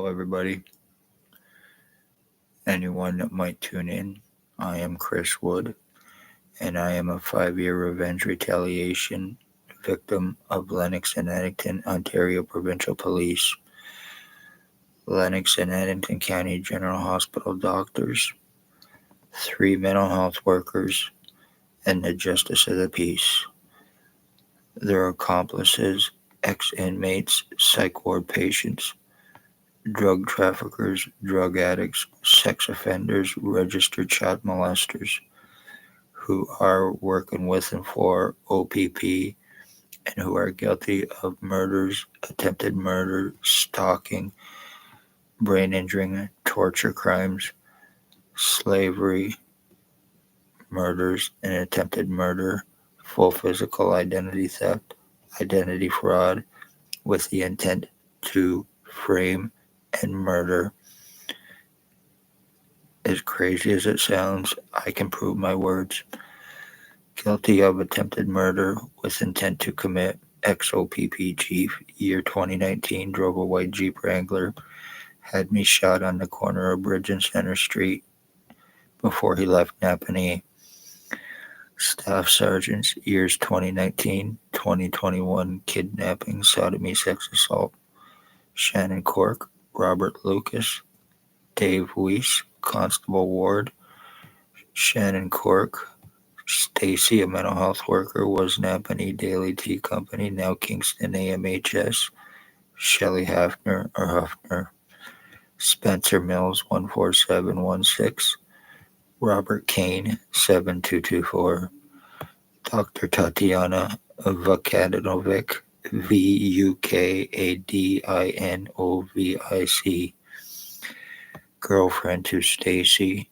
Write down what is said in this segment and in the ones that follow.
everybody. Anyone that might tune in, I am Chris Wood, and I am a 5-year revenge retaliation victim of Lennox and Addington, Ontario Provincial Police, Lennox and Addington County General Hospital doctors, 3 mental health workers, and the Justice of the Peace. Their accomplices, ex-inmates, psych ward patients, drug traffickers, drug addicts, sex offenders, registered child molesters who are working with and for O.P.P and who are guilty of murders, attempted murder, stalking, brain injuring, torture crimes, slavery, murders, and attempted murder, full physical identity theft, identity fraud, with the intent to frame and murder. As crazy as it sounds, I can prove my words. Guilty of attempted murder with intent to commit, ex-O.P.P chief, year 2019, drove a white Jeep Wrangler, had me shot on the corner of Bridge and Center Street before he left Napanee. Staff sergeants, years 2019, 2021, kidnapping, sodomy, sex assault. Shannon Cork, Robert Lucas, Dave Weiss, Constable Ward. Shannon Cork, Stacy, a mental health worker, was Napanee Daily Tea Company, now Kingston AMHS. Shelley Hafner. Spencer Mills, 14716. Robert Kane, 7224. Dr. Tatiana Vukadinovic, Vukadinovic. Girlfriend to Stacy,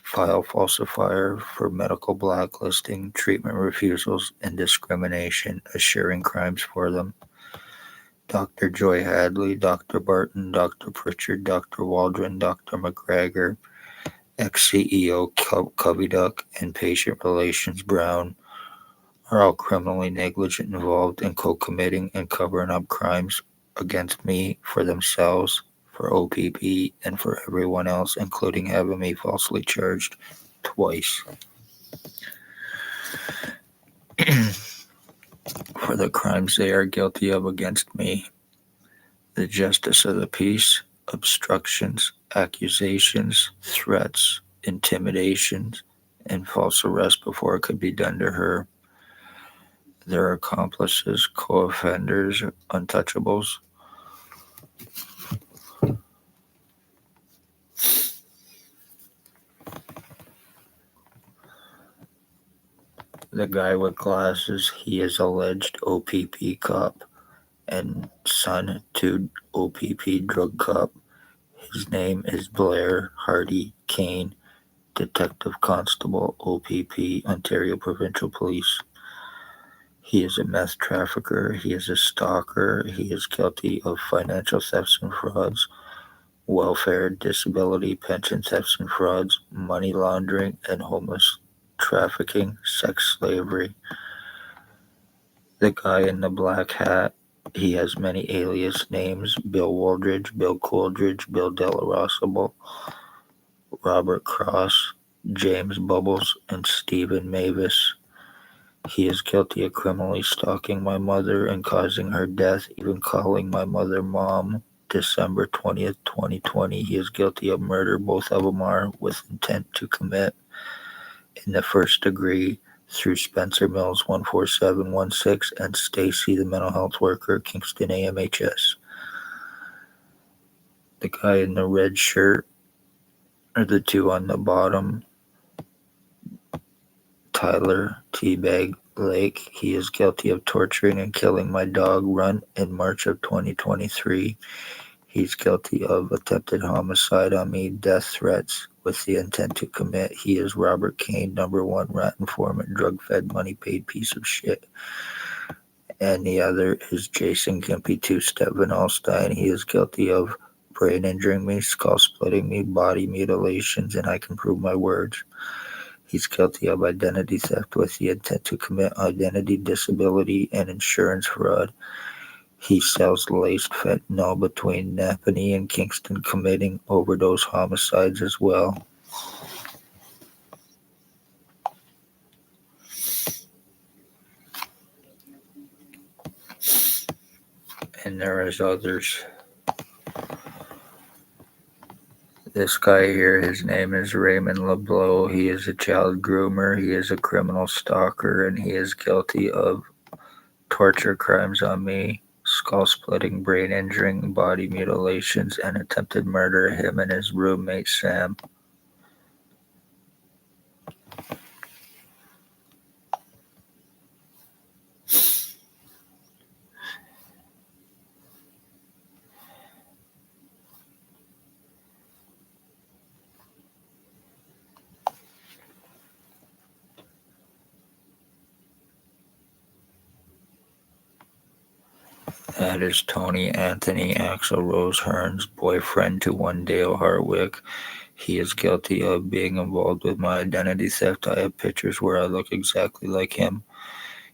file falsifier for medical blacklisting, treatment refusals, and discrimination, assuring crimes for them. Dr. Joy Hadley, Dr. Barton, Dr. Pritchard, Dr. Waldron, Dr. McGregor, ex-CEO Coverups, and Patient Relations Brown are all criminally negligent, involved in co-committing and covering up crimes against me, for themselves, for O.P.P, and for everyone else, including having me falsely charged twice for the crimes they are guilty of against me. The Justice of the Peace, obstructions, accusations, threats, intimidations, and false arrest before it could be done to her. Their accomplices, co-offenders, untouchables. The guy with glasses, he is alleged O.P.P cop and son to O.P.P drug cop. His name is Blair Hardy Kane, Detective Constable, O.P.P, Ontario Provincial Police. He is a meth trafficker, he is a stalker, he is guilty of financial thefts and frauds, welfare, disability, pension thefts and frauds, money laundering, and homeless trafficking, sex slavery. The guy in the black hat, he has many alias names: Bill Waldridge, Bill Coolidge, Bill Delarosable, Robert Cross, James Bubbles, and Stephen Mavis. He is guilty of criminally stalking my mother and causing her death, even calling my mother Mom. December 20th, 2020. He is guilty of murder. Both of them are with intent to commit in the first degree through Spencer Mills, 14716, and Stacy, the mental health worker, Kingston AMHS. The guy in the red shirt are the two on the bottom. Tyler Teabag Lake. He is guilty of torturing and killing my dog Runt in March of 2023. He's guilty of attempted homicide on me, death threats with the intent to commit. He is Robert Kane, number 1 rat informant, drug-fed, money-paid piece of shit. And the other is Jason Gimpy, 2-step Van Alstyne. He is guilty of brain injuring me, skull splitting me, body mutilations, and I can prove my words. He's guilty of identity theft with the intent to commit identity, disability, and insurance fraud. He sells laced fentanyl between Napanee and Kingston, committing overdose homicides as well. And there is others. This guy here, his name is Raymond LeBlanc. He is a child groomer, he is a criminal stalker, and he is guilty of torture crimes on me, skull splitting, brain injuring, body mutilations, and attempted murder, him and his roommate Sam. That is Tony Anthony Axel Rose Hearn's boyfriend to one Dale Hartwick. He is guilty of being involved with my identity theft. I have pictures where I look exactly like him.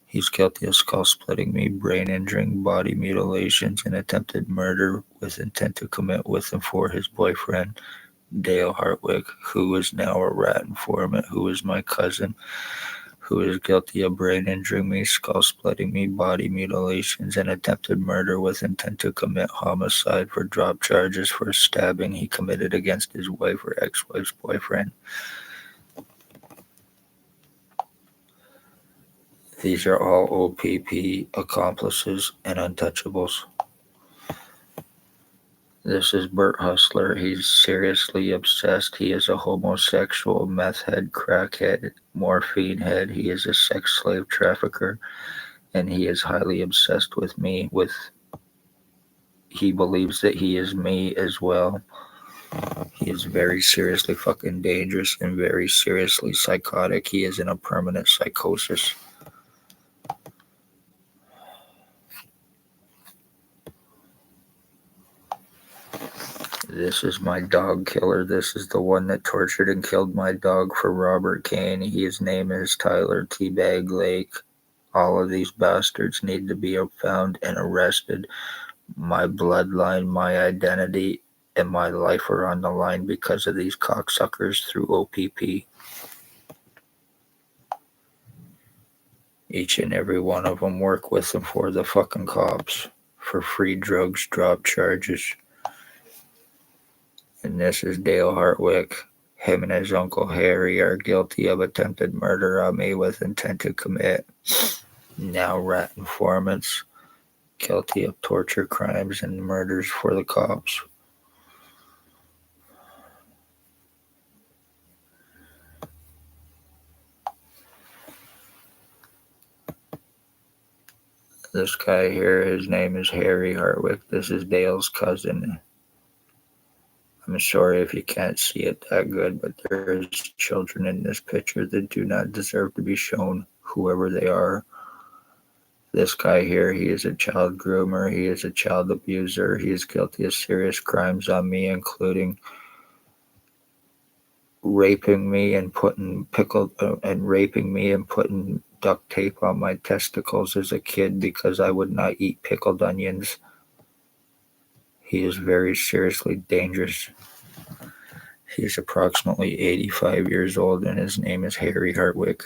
He's guilty of skull splitting me, brain injuring, body mutilations, and attempted murder with intent to commit with and for his boyfriend, Dale Hartwick, who is now a rat informant, who is my cousin, who is guilty of brain injuring me, skull splitting me, body mutilations, and attempted murder with intent to commit homicide for drop charges for stabbing he committed against his wife or ex-wife's boyfriend. These are all O.P.P accomplices and untouchables. This is Bert Hustler. He's seriously obsessed. He is a homosexual, meth head, crackhead, morphine head. He is a sex slave trafficker, and he is highly obsessed with me. He believes that he is me as well. He is very seriously fucking dangerous and very seriously psychotic. He is in a permanent psychosis. This is my dog killer. This is the one that tortured and killed my dog for Robert Kane. His name is Tyler Teabag Lake. All of these bastards need to be found and arrested. My bloodline, my identity, and my life are on the line because of these cocksuckers through O.P.P. Each and every one of them work with and for the fucking cops for free drugs, drop charges. And this is Dale Hartwick. Him and his uncle Harry are guilty of attempted murder on me with intent to commit. Now rat informants, guilty of torture crimes and murders for the cops. This guy here, his name is Harry Hartwick. This is Dale's cousin. I'm sorry if you can't see it that good, but there is children in this picture that do not deserve to be shown, whoever they are. This guy here, he is a child groomer. He is a child abuser. He is guilty of serious crimes on me, including raping me and putting duct tape on my testicles as a kid because I would not eat pickled onions. He is very seriously dangerous. He is approximately 85 years old, and his name is Harry Hartwick.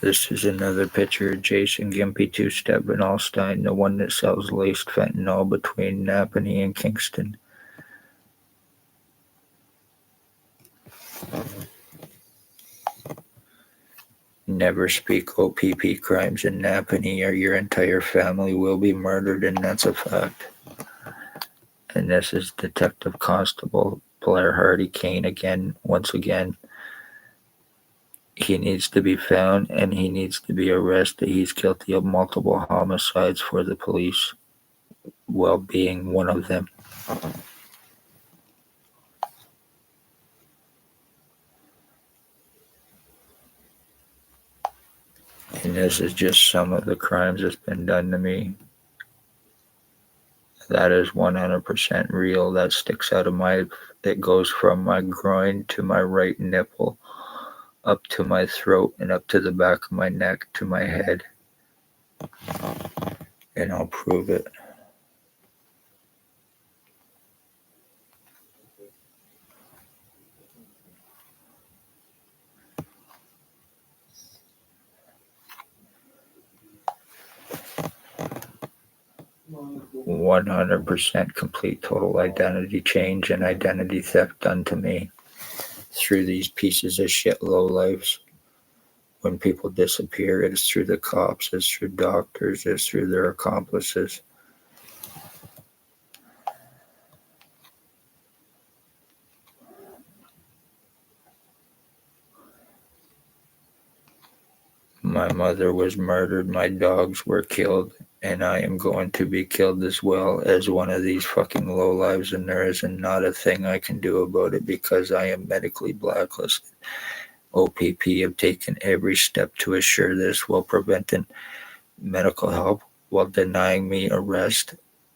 This is another picture of Jason Gimpy Two-Step Van Alstyne, the one that sells laced fentanyl between Napanee and Kingston. Never speak O.P.P crimes in Napanee or your entire family will be murdered, and that's a fact. And this is Detective Constable Blair Hardy Kane once again. He needs to be found and he needs to be arrested. He's guilty of multiple homicides for the police, well being one of them. And this is just some of the crimes that's been done to me. That is 100% real. That sticks out of my, it goes from my groin to my right nipple, up to my throat, and up to the back of my neck to my head. And I'll prove it. "100% complete total identity change and identity theft done to me through these pieces of shit lowlifes. When people disappear, it's through the cops, it's through doctors, it's through their accomplices. My mother was murdered, my dogs were killed, and I am going to be killed as well as one of these fucking lowlives, and there is not a thing I can do about it because I am medically blacklisted. O.P.P have taken every step to assure this while preventing medical help, while denying me arrest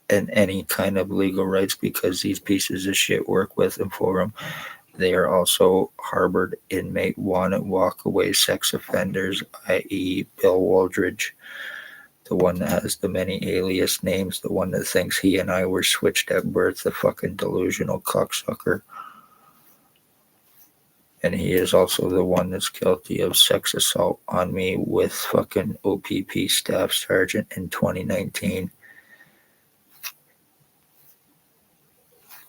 and any kind of legal rights because these pieces of shit work with and for them. They are also harbored inmate wanted walkaway sex offenders, i.e. Bill Waldridge, the one that has the many alias names, the one that thinks he and I were switched at birth, the fucking delusional cocksucker. And he is also the one that's guilty of sex assault on me with fucking O.P.P staff sergeant in 2019.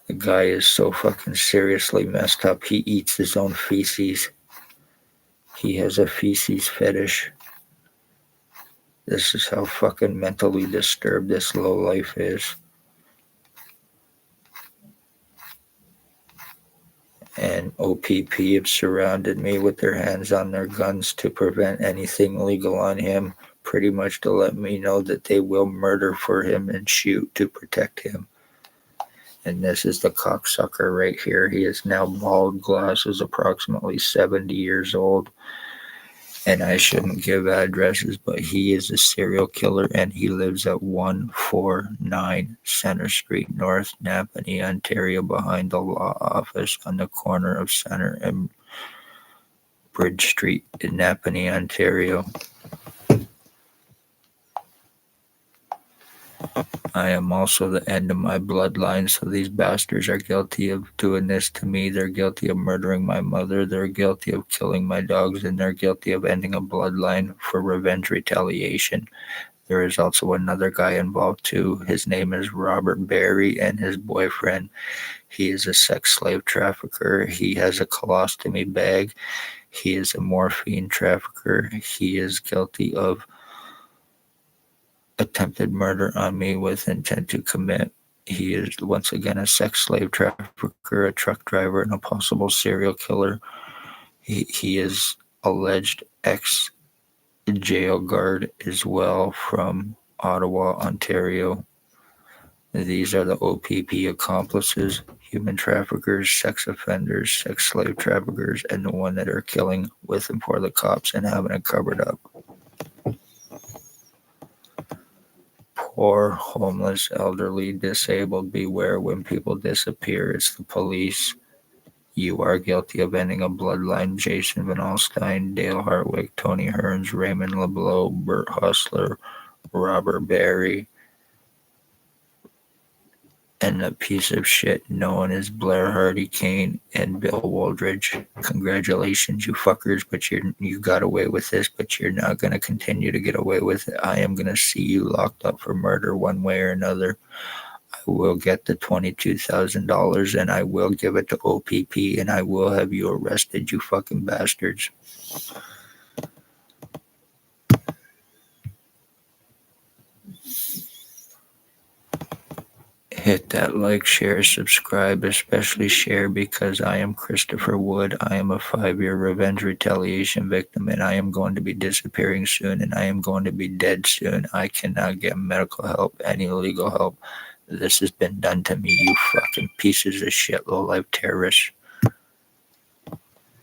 The guy is so fucking seriously messed up. He eats his own feces. He has a feces fetish. This is how fucking mentally disturbed this lowlife is. And O.P.P have surrounded me with their hands on their guns to prevent anything legal on him, pretty much to let me know that they will murder for him and shoot to protect him. And this is the cocksucker right here. He is now bald, glasses, approximately 70 years old. And I shouldn't give addresses, but he is a serial killer and he lives at 149 Center Street, North Napanee, Ontario, behind the law office on the corner of Center and Bridge Street in Napanee, Ontario. I am also the end of my bloodline, so these bastards are guilty of doing this to me. They're guilty of murdering my mother. They're guilty of killing my dogs, and they're guilty of ending a bloodline for revenge retaliation. There is also another guy involved too. His name is Robert Berry, and his boyfriend. He is a sex slave trafficker. He has a colostomy bag. He is a morphine trafficker. He is guilty of attempted murder on me with intent to commit. He is once again a sex slave trafficker, a truck driver, and a possible serial killer. He is alleged ex-jail guard as well from Ottawa, Ontario. These are the O.P.P accomplices, human traffickers, sex offenders, sex slave traffickers, and the one that are killing with and for the cops and having it covered up. Poor, homeless, elderly, disabled, beware when people disappear. It's the police. You are guilty of ending a bloodline. Jason Van Alstyne, Dale Hartwick, Tony Hearns, Raymond LeBlanc, Bert Hustler, Robert Berry, and a piece of shit known as Blair Hardy Kane and Bill Waldridge. Congratulations, you fuckers, but you got away with this, but you're not going to continue to get away with it. I am going to see you locked up for murder one way or another. I will get the $22,000 and I will give it to O.P.P and I will have you arrested, you fucking bastards. Hit that like, share, subscribe, especially share because I am Christopher Wood. I am a 5-year revenge retaliation victim and I am going to be disappearing soon and I am going to be dead soon. I cannot get medical help, any legal help. This has been done to me, you fucking pieces of shit, low-life terrorists.